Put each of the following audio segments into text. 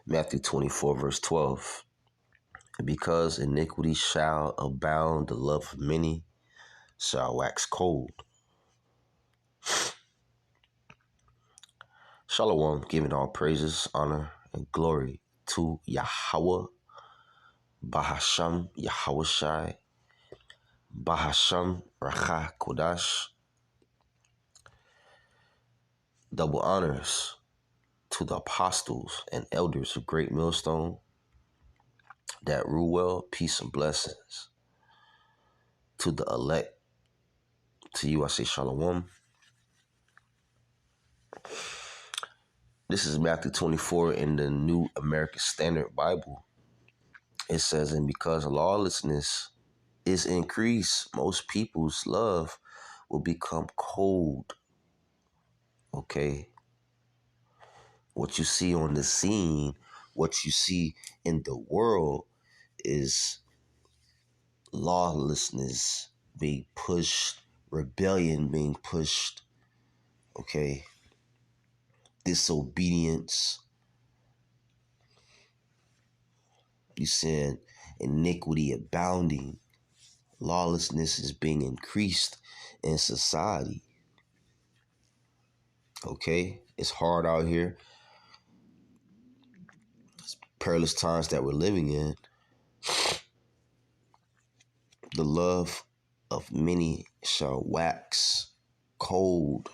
Matthew 24, verse 12. Because iniquity shall abound, the love of many shall wax cold. Shalom, giving all praises, honor, and glory to Yahweh, Bahasham Yahweh Shai, Bahasham Racha Kodash. Double honors to the apostles and elders of Great Millstone that rule well, peace and blessings. To the elect, to you I say Shalom. This is Matthew 24 in the New American Standard Bible. It says, and because lawlessness is increased, most people's love will become cold. Okay? What you see on the scene, what you see in the world is lawlessness being pushed, rebellion being pushed, okay? Disobedience. You said iniquity abounding. Lawlessness is being increased in society. Okay? It's hard out here. It's perilous times that we're living in. The love of many shall wax cold.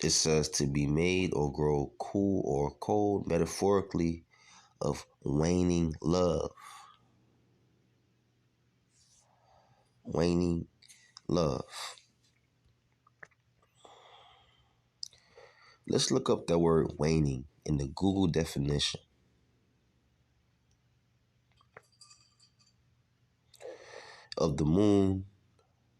It says to be made or grow cool or cold, metaphorically, of waning love. Waning love. Let's look up that word waning in the Google definition. Of the moon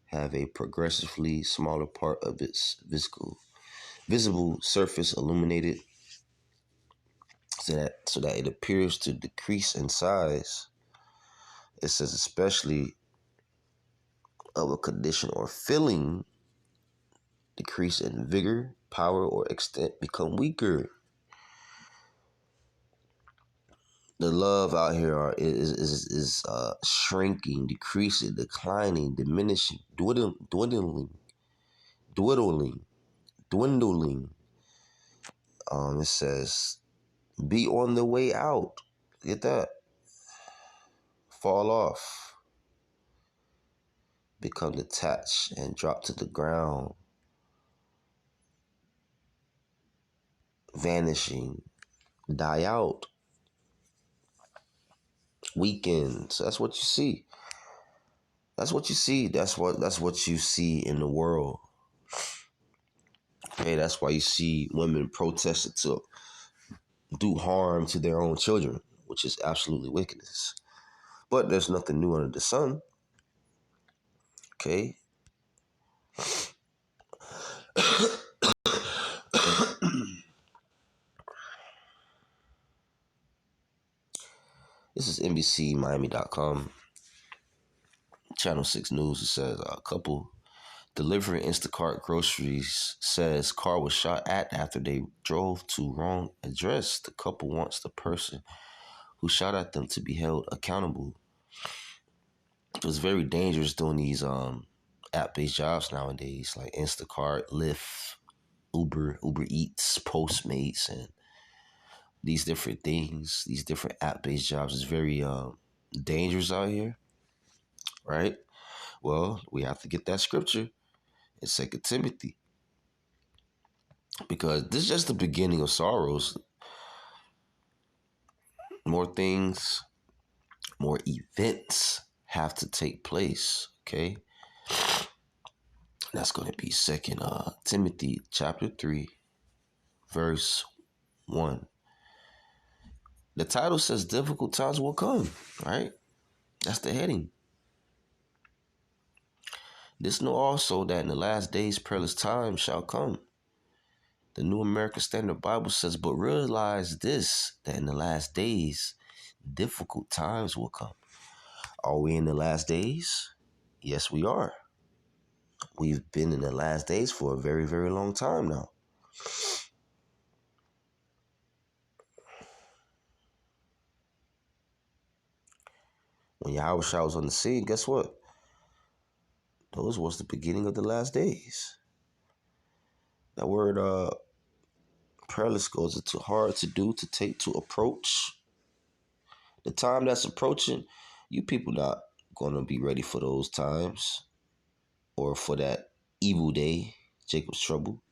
have a progressively smaller part of its visible surface illuminated so that it appears to decrease in size. It says especially of a condition or feeling decrease in vigor, power, or extent, become weaker. The love out here is shrinking, decreasing, declining, diminishing, dwindling. It says, be on the way out. Get that? Fall off. Become detached and drop to the ground. Vanishing. Die out. Weaken. So that's what you see. That's what you see. That's what you see in the world. Okay, that's why you see women protesting to do harm to their own children, which is absolutely wickedness. But there's nothing new under the sun. Okay. This is NBCMiami.com. Channel 6 News. It says a couple delivering Instacart groceries says car was shot at after they drove to wrong address. The couple wants the person who shot at them to be held accountable. It was very dangerous doing these app-based jobs nowadays, like Instacart, Lyft, Uber Eats, Postmates, and these different things, these different app-based jobs is very dangerous out here, right? Well, we have to get that scripture in 2 Timothy, because this is just the beginning of sorrows. More things, more events have to take place, okay? That's going to be 2 Timothy chapter 3, verse 1. The title says difficult times will come, right? That's the heading. This know also that in the last days perilous times shall come. The New American Standard Bible says, but realize this, that in the last days, difficult times will come. Are we in the last days? Yes, we are. We've been in the last days for a very, very long time now. When Yahushua was on the scene, guess what? Those was the beginning of the last days. That word perilous goes into hard to do, to take, to approach. The time that's approaching, you people not gonna be ready for those times or for that evil day, Jacob's trouble.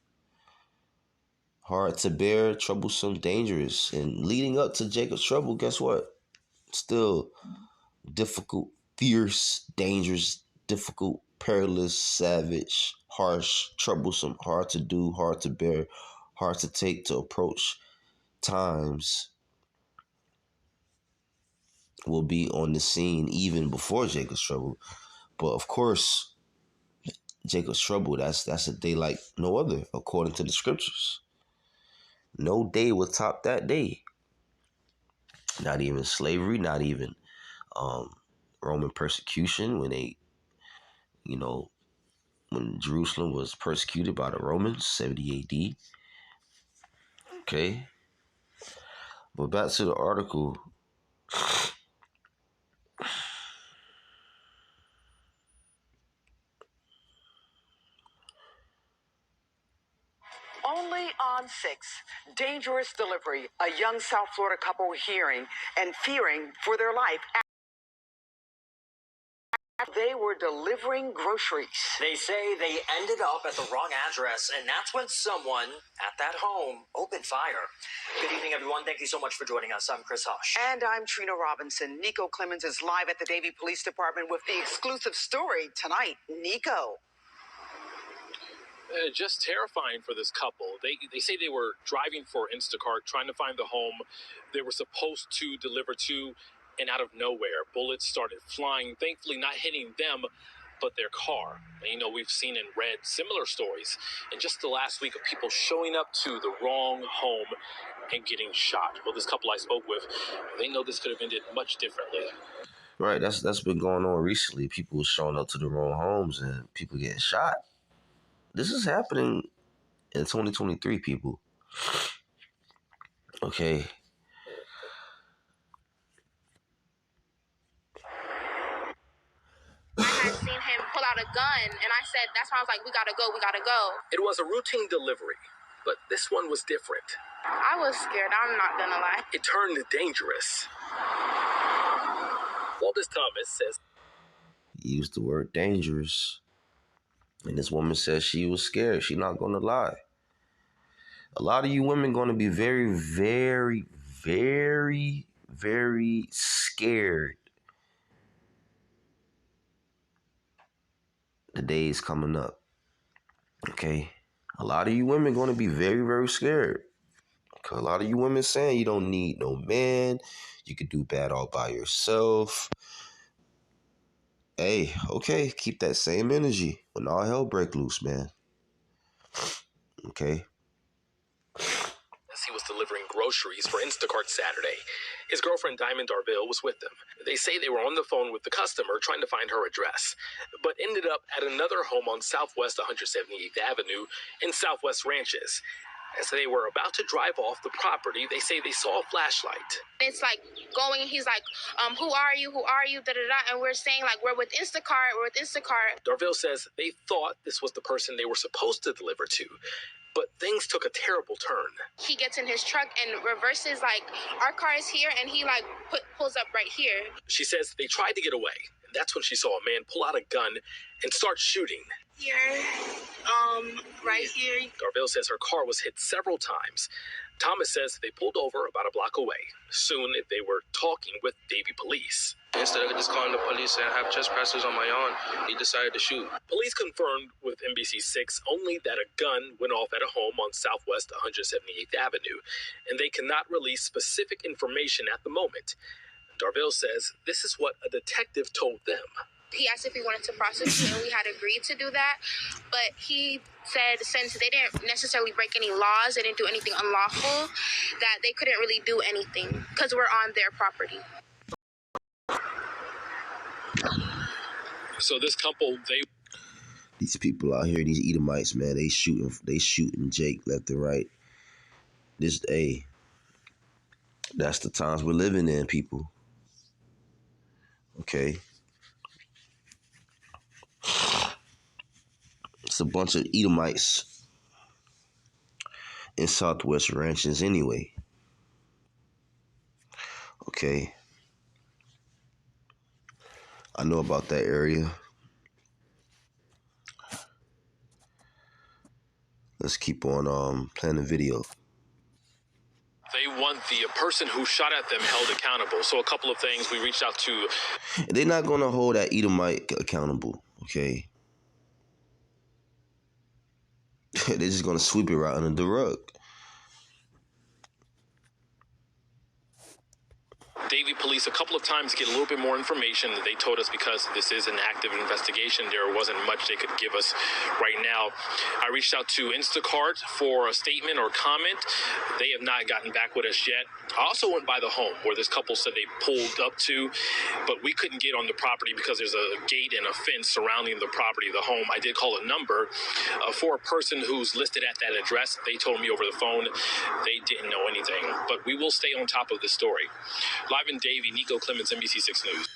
Hard to bear, troublesome, dangerous. And leading up to Jacob's trouble, guess what? Still difficult, fierce, dangerous, difficult, perilous, savage, harsh, troublesome, hard to do, hard to bear, hard to take, to approach times will be on the scene even before Jacob's trouble. But of course, Jacob's trouble, that's a day like no other, according to the scriptures. No day will top that day. Not even slavery, not even Roman persecution when they, when Jerusalem was persecuted by the Romans, 70 AD. Okay. But back to the article. Only on 6, dangerous delivery. A young South Florida couple hearing and fearing for their life after they were delivering groceries. They say they ended up at the wrong address, and that's when someone at that home opened fire. Good evening, everyone. Thank you so much for joining us. I'm Chris Hush. And I'm Trina Robinson. Nico Clemens is live at the Davie Police Department with the exclusive story tonight. Nico. Just terrifying for this couple. They say they were driving for Instacart, trying to find the home they were supposed to deliver to, and out of nowhere, bullets started flying, thankfully not hitting them, but their car. And, we've seen and read similar stories in just the last week of people showing up to the wrong home and getting shot. Well, this couple I spoke with, they know this could have ended much differently. Right, that's been going on recently. People showing up to the wrong homes and people getting shot. This is happening in 2023, people. Okay. I had seen him pull out a gun, and I said, that's why I was like, we gotta go. It was a routine delivery, but this one was different. I was scared, I'm not gonna lie. It turned dangerous. Waldis Thomas says He used the word dangerous. And this woman says she was scared. She's not going to lie. A lot of you women going to be very, very, very, very scared the days coming up. Okay? A lot of you women going to be very, very scared. Because a lot of you women saying you don't need no man. You could do bad all by yourself. Hey, okay, keep that same energy when all hell break loose, man. Okay? As he was delivering groceries for Instacart Saturday, his girlfriend Diamond Darville was with them. They say they were on the phone with the customer trying to find her address, but ended up at another home on Southwest 178th Avenue in Southwest Ranches. As they were about to drive off the property, they say they saw a flashlight. It's like going, and he's like, who are you, da-da-da, and we're saying, like, we're with Instacart. Darville says they thought this was the person they were supposed to deliver to, but things took a terrible turn. He gets in his truck and reverses, like, our car is here, and he, like, pulls up right here. She says they tried to get away, and that's when she saw a man pull out a gun and start shooting. Here, right here. Darville says her car was hit several times. Thomas says they pulled over about a block away. Soon, they were talking with Davie police. Instead of just calling the police and have trespassers on my own, he decided to shoot. Police confirmed with NBC6 only that a gun went off at a home on Southwest 178th Avenue, and they cannot release specific information at the moment. Darville says this is what a detective told them. He asked if we wanted to prosecute, and we had agreed to do that. But he said since they didn't necessarily break any laws, they didn't do anything unlawful, that they couldn't really do anything because we're on their property. So this couple, These people out here, these Edomites, man, they shooting Jake left and right. That's the times we're living in, people. Okay. It's a bunch of Edomites in Southwest Ranches anyway. Okay. I know about that area. Let's keep on playing the video. They want the person who shot at them held accountable. So a couple of things we reached out to. They're not going to hold that Edomite accountable, okay? They're just going to sweep it right under the rug. Davie police a couple of times to get a little bit more information. They told us because this is an active investigation, there wasn't much they could give us right now. I reached out to Instacart for a statement or comment. They have not gotten back with us yet. I also went by the home where this couple said they pulled up to, but we couldn't get on the property because there's a gate and a fence surrounding the property, the home. I did call a number for a person who's listed at that address. They told me over the phone they didn't know anything, but we will stay on top of this story. Live in Davie, Nico Clements, NBC6 News.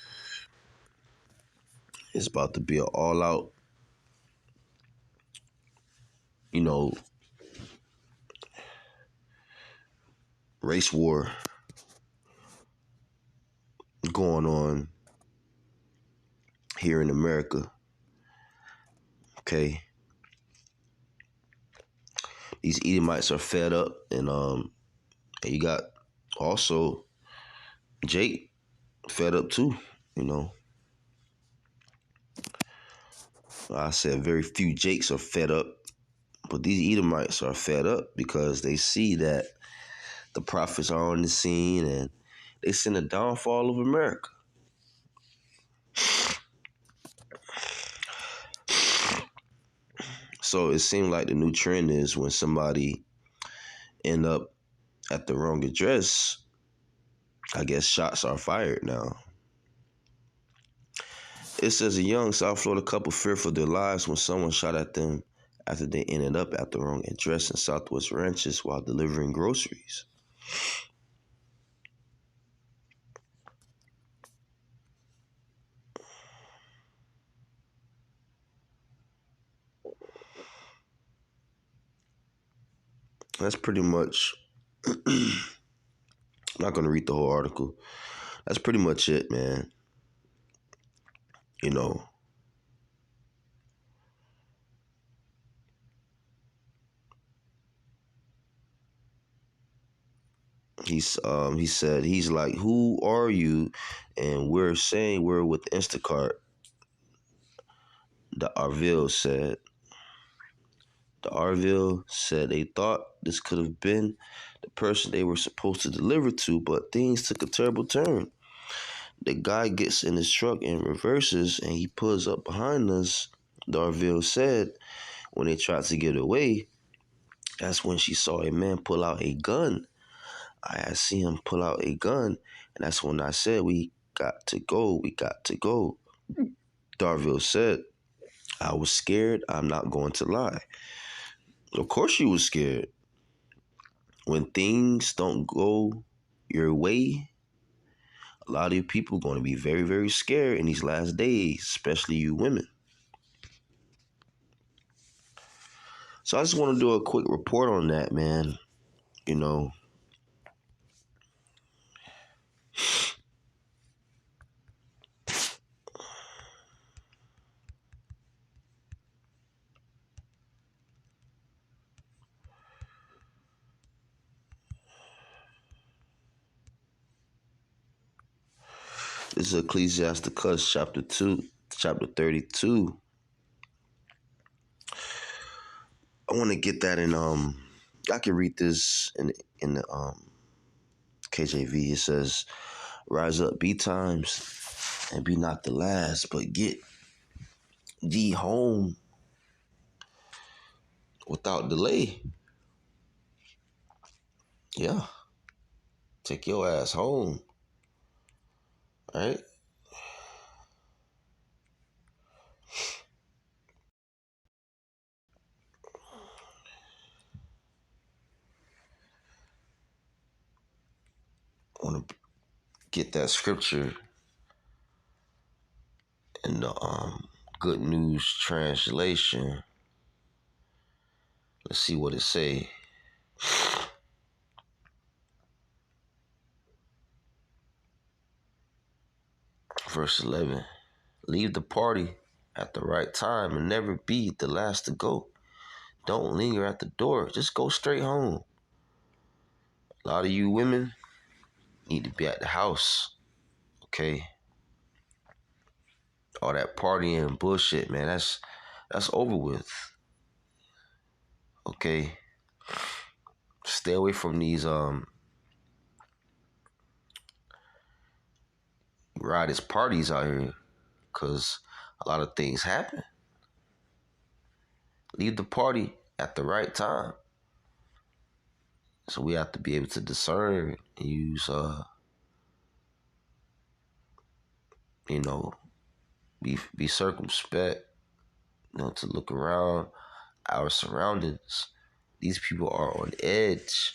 It's about to be an all-out, race war going on here in America. Okay. These Edomites are fed up, and you got also Jake fed up too, I said very few Jakes are fed up, but these Edomites are fed up because they see that the prophets are on the scene and they send a downfall of America. So it seemed like the new trend is when somebody end up at the wrong address, I guess shots are fired now. It says a young South Florida couple feared for their lives when someone shot at them after they ended up at the wrong address in Southwest Ranches while delivering groceries. That's pretty much, I'm not going to read the whole article. That's pretty much it, man. He said, he's like, who are you? And we're saying we're with Instacart. The Arville said they thought this could have been the person they were supposed to deliver to, but things took a terrible turn. The guy gets in his truck and reverses, and he pulls up behind us. Darville said when they tried to get away, that's when she saw a man pull out a gun. I had seen him pull out a gun, and that's when I said, we got to go. Darville said, I was scared. I'm not going to lie. Of course you was scared. When things don't go your way, a lot of you people are going to be very, very scared in these last days, especially you women. So I just want to do a quick report on that, man. This is Ecclesiasticus chapter 32. I want to get that in I can read this in the KJV. It says, rise up, be times, and be not the last, but get thee home without delay. Yeah. Take your ass home. All right? want to get that scripture in the Good News translation. Let's see what it say. Verse 11. Leave the party at the right time and never be the last to go. Don't linger at the door. Just go straight home. A lot of you women need to be at the house. Okay? All that partying and bullshit, man, that's over with. Okay? Stay away from these riotous parties out here, because a lot of things happen. Leave the party at the right time. So we have to be able to discern and use, be circumspect, to look around our surroundings. These people are on edge.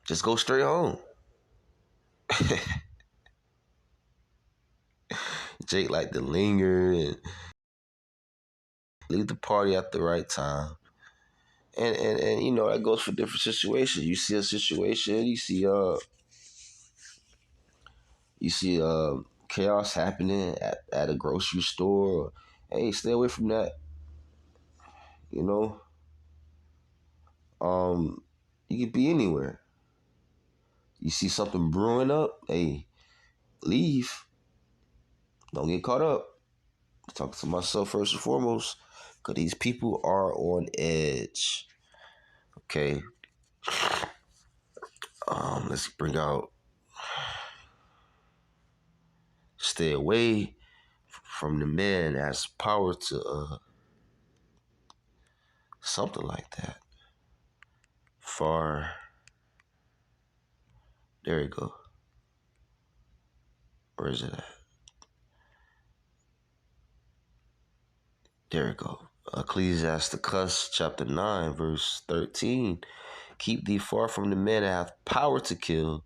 Just go straight home. Jake like to linger and leave the party at the right time. And that goes for different situations. You see a situation, you see chaos happening at a grocery store. Hey, stay away from that. You could be anywhere. You see something brewing up, hey, leave. Don't get caught up. I'm talking to myself first and foremost, because these people are on edge. Okay. Let's bring out, stay away from the men that has power to something like that. Far. There you go. Where is it at? There you go. Ecclesiasticus chapter 9, verse 13. Keep thee far from the men that have power to kill,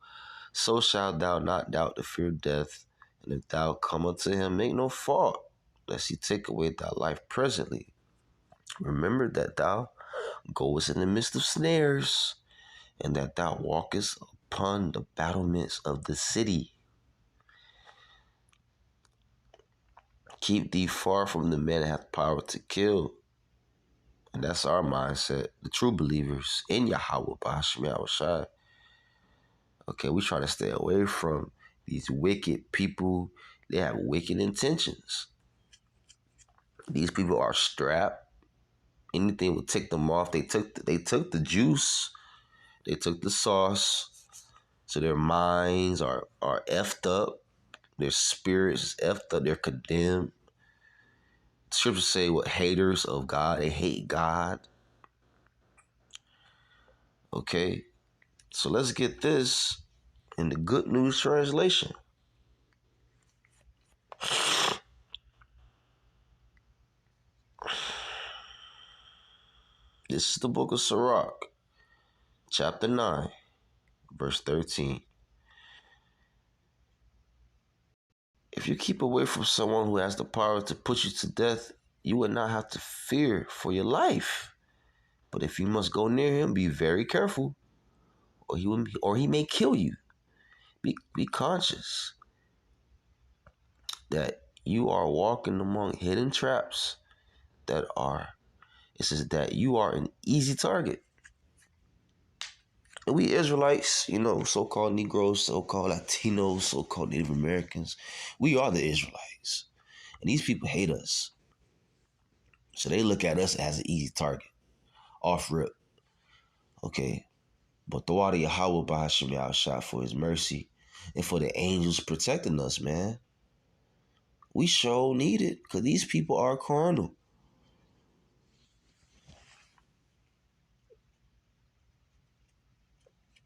so shalt thou not doubt the fear of death. And if thou come unto him, make no fault, lest he take away thy life presently. Remember that thou goest in the midst of snares, and that thou walkest upon the battlements of the city. Keep thee far from the men that have power to kill. And that's our mindset, the true believers in Yahweh B'Hashem Yahushai. Okay, we try to stay away from these wicked people. They have wicked intentions. These people are strapped. Anything will tick them off. They took the juice. They took the sauce. So their minds are effed up. Their spirits is effed up. They're condemned. The scriptures say what haters of God. They hate God. Okay. So let's get this in the Good News translation. This is the book of Sirach, chapter 9, verse 13. If you keep away from someone who has the power to put you to death, you will not have to fear for your life. But if you must go near him, be very careful, or he may kill you. Be conscious that you are walking among hidden traps it says that you are an easy target. And we Israelites, so-called Negroes, so-called Latinos, so-called Native Americans, we are the Israelites. And these people hate us. So they look at us as an easy target. Off rip. Okay. But throw out of Yahweh B'Hashem Yahushua for his mercy and for the angels protecting us, man. We sure need it, because these people are carnal.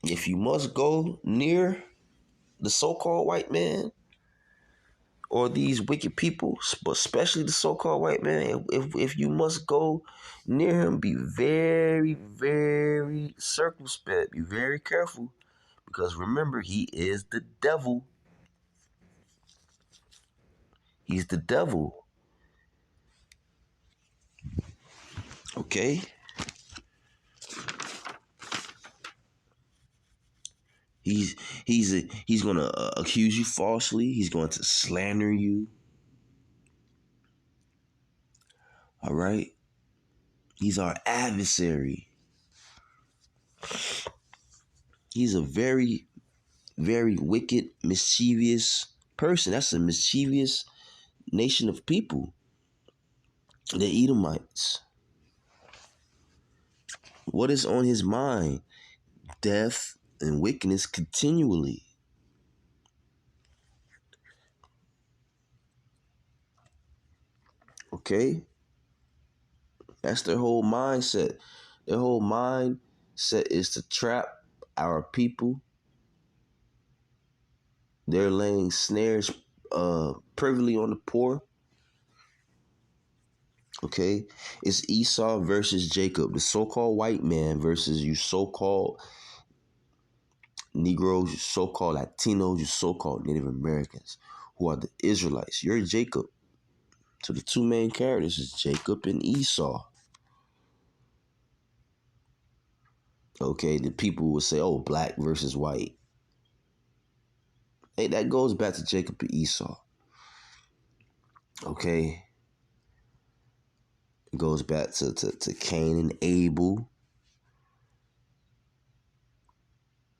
If you must go near the so-called white man or these wicked people, but especially the so-called white man, if you must go near him, be very, very circumspect. Be very careful, Because remember, he is the devil. He's the devil. Okay? He's gonna accuse you falsely. He's going to slander you. All right? He's our adversary. He's a very, very wicked, mischievous person. That's a mischievous nation of people. The Edomites. What is on his mind? Death and wickedness continually. Okay? That's their whole mindset. Their whole mindset is to trap our people. They're laying snares privily on the poor. Okay? It's Esau versus Jacob, the so-called white man versus you so-called Negroes, you so-called Latinos, you so-called Native Americans, who are the Israelites. You're Jacob. So the two main characters is Jacob and Esau. Okay, the people will say, oh, black versus white. Hey, that goes back to Jacob and Esau. Okay. It goes back to Cain and Abel.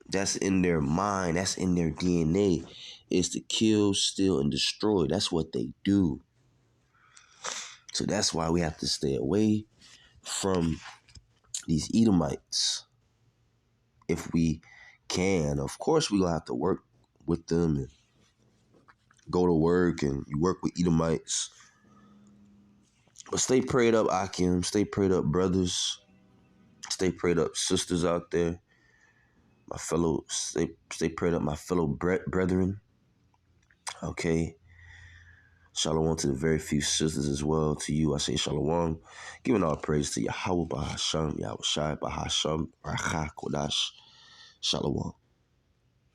That's in their mind. That's in their DNA. Is to kill, steal, and destroy. That's what they do. So that's why we have to stay away from these Edomites. If we can. Of course, we're going to have to work with them and go to work and you work with Edomites. But stay prayed up, Akim. Stay prayed up, brothers. Stay prayed up, sisters out there. My fellow, stay prayed up, my fellow brethren. Okay. Shalom to the very few sisters as well. To you, I say shalom. Giving all praise to Yahweh Bahasham, Yahweh Shai Bahasham, Racha Kodash. Shalom.